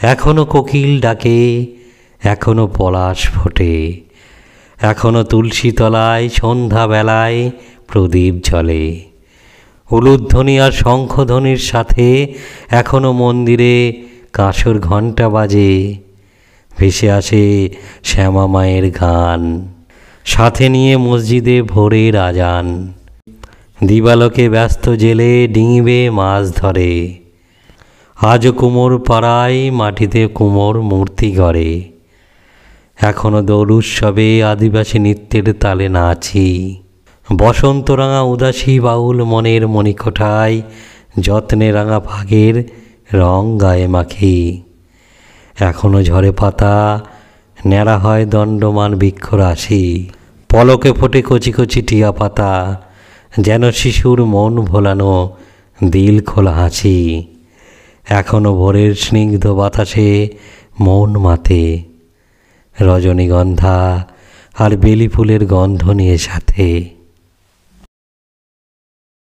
এখনো কোকিল ডাকে, এখনো পলাশ ফোটে, এখনো তুলসী তলায় সন্ধ্যাবেলায় প্রদীপ জ্বলে। উলুধ্বনি আর শঙ্খধ্বনির সাথে এখনো মন্দিরে কাঁসর ঘণ্টা বাজে। ভেসে আসে শ্যামা মায়ের গান, সাথে নিয়ে মসজিদে ভোরের আজান। দিবালোকে ব্যস্ত জেলে ডিঙিবে মাছ ধরে। আজও কুমোর পাড়ায় মাটিতে কুমোর মূর্তি গড়ে। এখনো দোল উৎসবে আদিবাসী নৃত্যের তালে নাচি। বসন্ত রাঙা উদাসী বাউল মনের মণিকোঠায় যত্নে রাঙা ভাগের রং গায়ে মাখি। এখনো ঝরে পাতা, ন্যাড়া হয় দণ্ডমান বৃক্ষরাশি। পলকে ফোটে কচি কচি টিয়া পাতা, যেন শিশুর মন ভোলানো দিল খোলা হাসি। এখনো ভোরের স্নিগ্ধ বাতাসে মন মাতে, রজনীগন্ধা আর বেলি ফুলের গন্ধ নিয়ে সাথে।